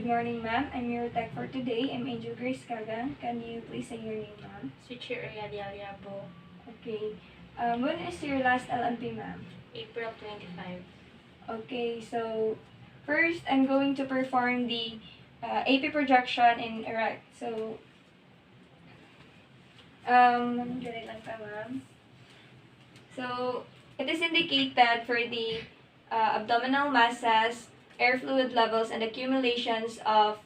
morning, ma'am. I'm your tech for today. I'm Angel Grace Kagan. Can you please say your name, ma'am? Switcher Yabo, Okay. When is your last LMP, ma'am? April 25. Okay, so first I'm going to perform the AP projection in erect. So, ganit lang pa, ma'am. So, it is indicated for the abdominal masses, air fluid levels, and accumulations of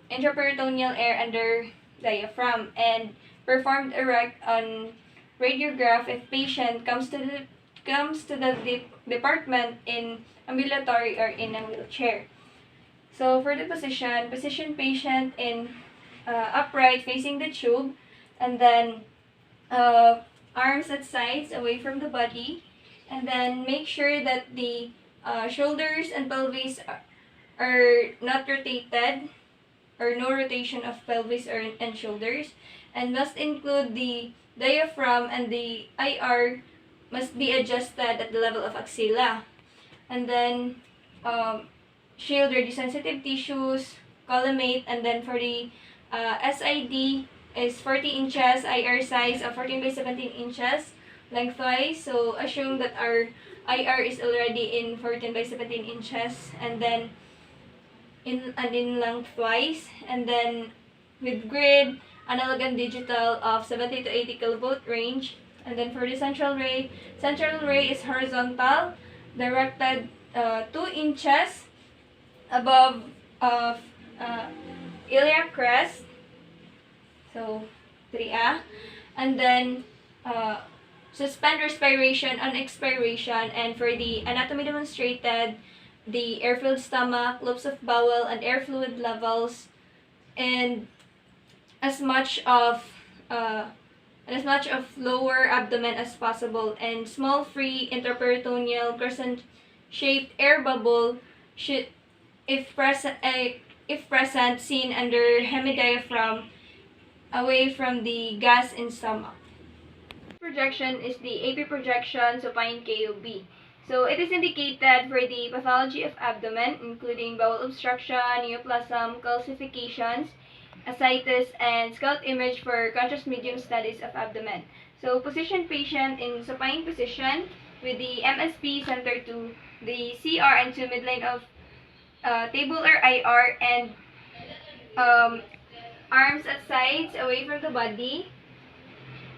intraperitoneal air under diaphragm, and performed erect on radiograph if patient comes to the department in ambulatory or in a wheelchair. So for the position patient in upright facing the tube, and then arms at sides away from the body, and then make sure that the shoulders and pelvis are not rotated, or no rotation of pelvis and shoulders, and must include the diaphragm, and the IR must be adjusted at the level of axilla. And then shield radiosensitive tissues, collimate, and then for the SID is 40 inches, IR size of 14 by 17 inches lengthwise. So assume that our IR is already in 14 by 17 inches, and then in lengthwise, and then with grid, analog and digital of 70 to 80 kilovolt range. And then for the central ray is horizontal, directed 2 inches above of iliac crest, so 3A, and then suspend respiration on expiration. And for the anatomy demonstrated, the air-filled stomach, loops of bowel, and air fluid levels, and as much of lower abdomen as possible, and small free intraperitoneal crescent-shaped air bubble should, if present, seen under hemidiaphragm away from the gas in stomach. Projection is the AP projection supine KOB. So it is indicated for the pathology of abdomen, including bowel obstruction, neoplasm, calcifications, ascites, and scalp image for contrast medium studies of abdomen. So position patient in supine position with the MSP centered to the CR and to midline of table or IR, and arms at sides away from the body,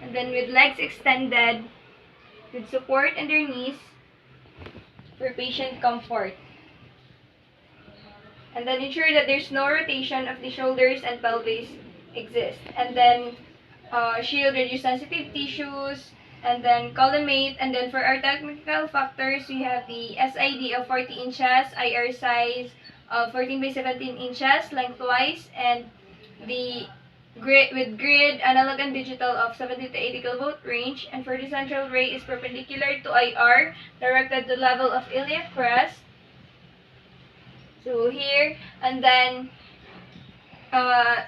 and then with legs extended with support underneath for patient comfort. And then ensure that there's no rotation of the shoulders and pelvis exist. And then shield radiosensitive tissues, and then collimate. And then for our technical factors, we have the SID of 40 inches, IR size of 14 by 17 inches lengthwise, and the grid, analog and digital of 70 to 80 kilovolt range. And for the central ray is perpendicular to IR, directed to level of iliac crest. So here, and then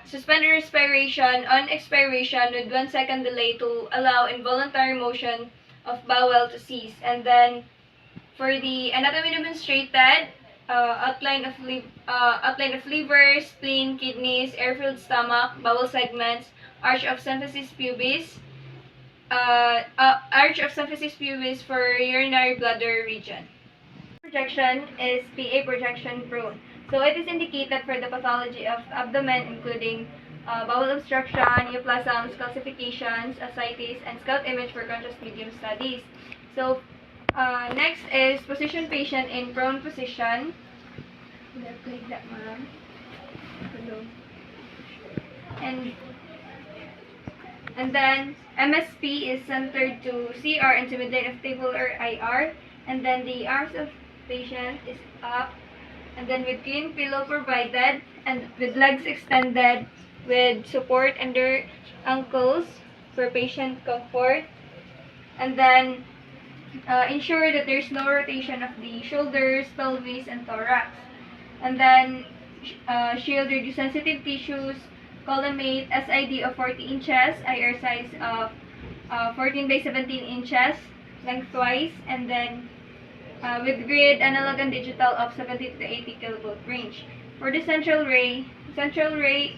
suspend respiration on expiration with 1 second delay to allow involuntary motion of bowel to cease. And then for the anatomy demonstrated, outline of liver, spleen, kidneys, air-filled stomach, bowel segments, arch of symphysis pubis, for urinary bladder region. Projection is PA projection prone. So it is indicated for the pathology of abdomen, including bowel obstruction, neoplasms, calcifications, ascites, and scalp image for contrast medium studies. So next is position patient in prone position. Like that, ma'am. And then MSP is centered to CR and to midline of table or IR. And then the arms of patient is up, and then with clean pillow provided, and with legs extended with support under ankles for patient comfort. And then ensure that there's no rotation of the shoulders, pelvis, and thorax. And then shield radiosensitive tissues, collimate, SID of 40 inches, IR size of 14 by 17 inches lengthwise, and then with grid, analog, and digital of 70 to 80 kilovolt range. For the central ray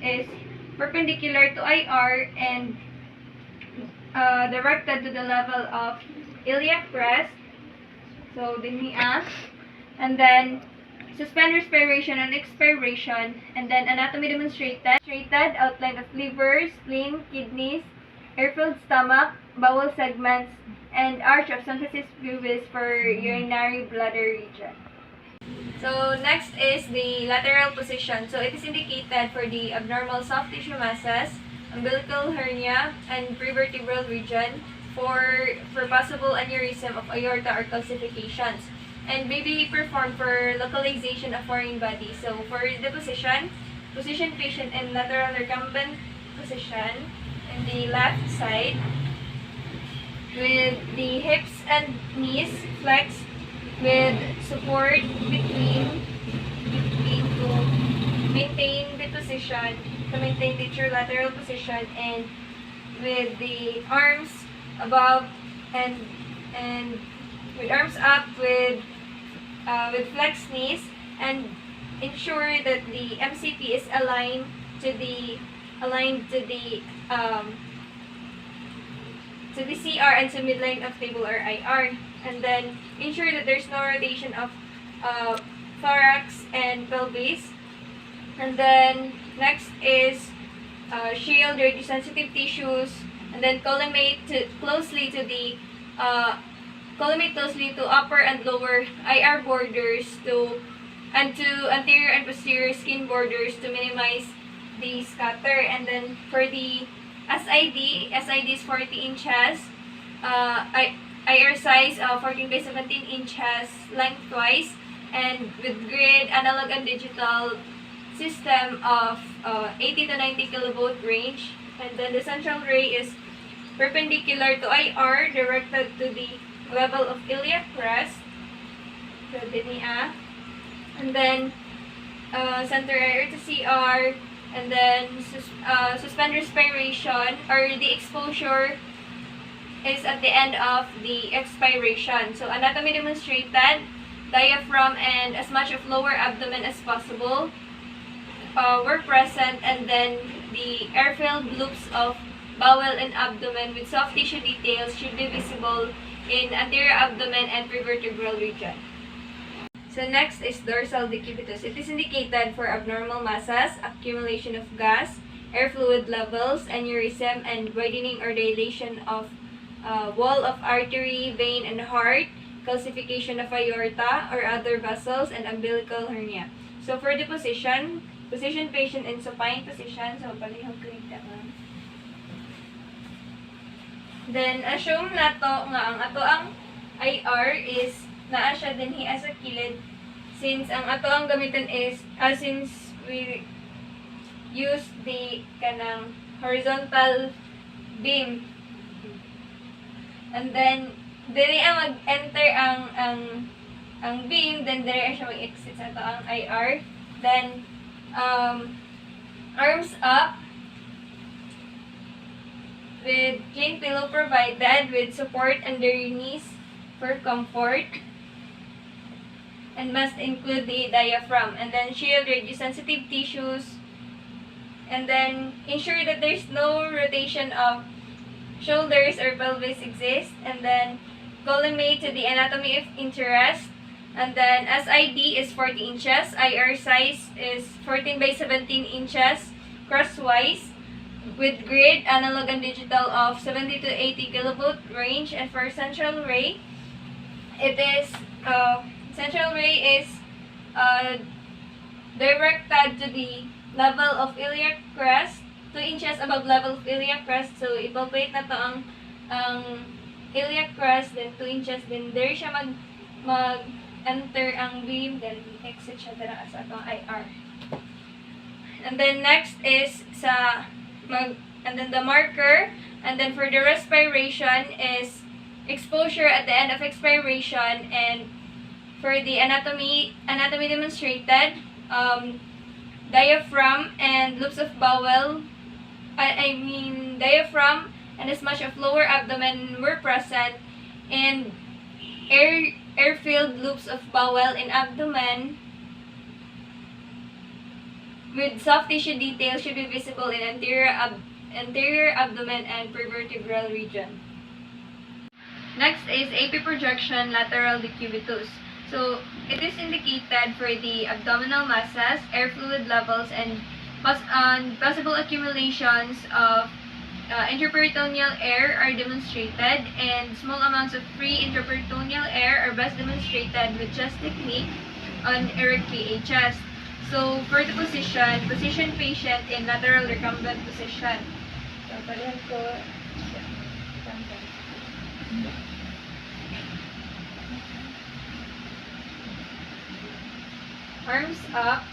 is perpendicular to IR and directed to the level of iliac crest. So, dinia. And then, suspend respiration and expiration. And then, anatomy demonstrated. Outline of liver, spleen, kidneys, air-filled stomach, bowel segments, and arch of symphysis pubis for urinary bladder region. So, next is the lateral position. So, it is indicated for the abnormal soft tissue masses, umbilical hernia, and prevertebral region for possible aneurysm of aorta or calcifications. And may be performed for localization of foreign bodies. So, for the position patient in lateral recumbent position in the left side with the hips and knees flexed with support between to maintain the position, to maintain the true lateral position, and with the arms above and with arms up with flexed knees, and ensure that the MCP is aligned to the CR and to midline of table or IR, and then ensure that there's no rotation of thorax and pelvis. And then next is shield radiosensitive tissues, and then collimate closely to upper and lower IR borders to anterior and posterior skin borders to minimize the scatter. And then for the SID is 40 inches, IR size 14 by 17 inches lengthwise, and with grid, analog, and digital system of 80 to 90 kilovolt range. And then the central ray is perpendicular to IR, directed to the level of iliac crest, so dinia. And then center IR to CR, and then suspend respiration, or the exposure is at the end of the expiration. So, anatomy demonstrated, diaphragm and as much of lower abdomen as possible were present, and then the air-filled loops of bowel and abdomen with soft tissue details should be visible in anterior abdomen and prevertebral region. So next is dorsal decubitus. It is indicated for abnormal masses, accumulation of gas, air fluid levels, aneurysm, and widening or dilation of wall of artery, vein, and heart, calcification of aorta or other vessels, and umbilical hernia. So for the position patient in supine position. So palihog ko rin ma'am. Then assume nato nga ang ato ang IR is naa siya dinhi as a kilid, since ang ato ang gamiton is since we use the kanang horizontal beam, and then diri ang mag-enter ang beam, then diri siya mag-exit sa ato ang IR. Then arms up with clean pillow provided with support under your knees for comfort, and must include the diaphragm. And then shield radiosensitive tissues, and then ensure that there's no rotation of shoulders or pelvis exist, and then collimate to the anatomy of interest. And then SID is 40 inches, IR size is 14 by 17 inches crosswise, with grid, analog, and digital of 70 to 80 kilovolt range. And for central ray, it is directed to the level of iliac crest, 2 inches above level of iliac crest. So ipalpate na to ang iliac crest, then 2 inches, then there siya mag-enter ang beam, then exit siya dira sa atong IR. And then next is and then the marker, and then for the respiration is exposure at the end of expiration. And for the anatomy demonstrated, diaphragm and loops of bowel, diaphragm and as much of lower abdomen were present, and air-filled loops of bowel and abdomen with soft tissue detail should be visible in anterior abdomen and prevertebral region. Next is AP projection lateral decubitus. So, it is indicated for the abdominal masses, air fluid levels, and possible accumulations of intraperitoneal air are demonstrated, and small amounts of free intraperitoneal air are best demonstrated with chest technique on erect PA chest. So, for the position patient in lateral recumbent position. So, palihan ko. Arms up.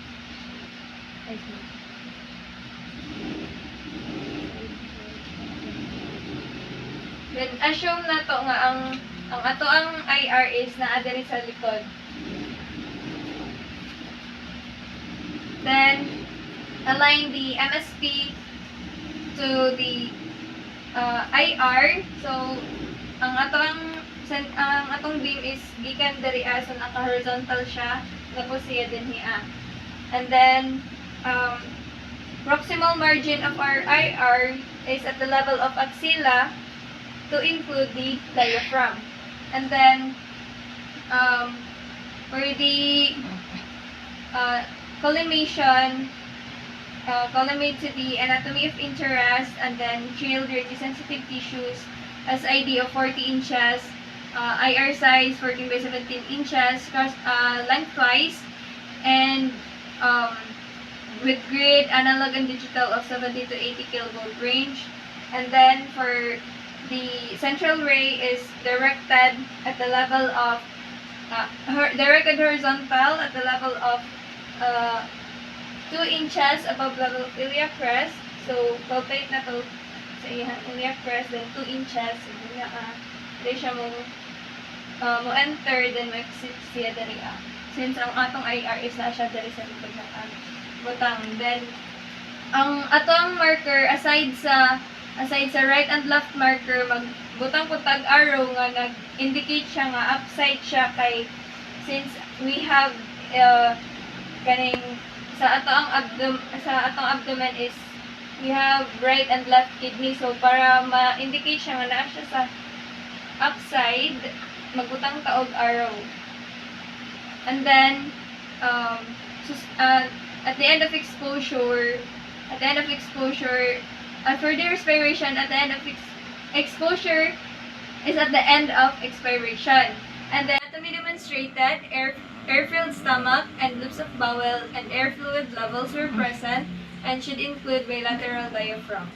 Then assume na to nga ang ato ang IR is naa diri sa likod. Then align the MSP to the IR. So ang atong beam is gikan diri so naka-horizontal siya tapos siya din hiya. And then proximal margin of our IR is at the level of axilla to include the diaphragm. And then for the collimation, collimate to the anatomy of interest, and then shield dirty sensitive tissues as ID of 40 inches, IR size 14 by 17 inches, lengthwise, and with grid, analog, and digital of 70 to 80 kilovolt range. And then for the central ray is directed at the level of directed horizontal at the level of 2 inches above level of iliac crest. So, palpate na to sa iliac crest, then 2 inches. Hindi siya mo enter, then mag-exit siya dari since ang atong IR is na siya dari sa likod ng butang. Then, ang atong marker, aside sa right and left marker, magbutang po tag-arrow nga nag-indicate siya nga upside siya kay since we have kaning sa atong abdomen is we have right and left kidney, so para ma-indicate siya nga naa siya sa upside, magbutang taog arrow. And then at the end of exposure, further respiration at the end of exposure is at the end of expiration. And then anatomy demonstrated, air-filled stomach and loops of bowel and air fluid levels were present and should include bilateral diaphragm.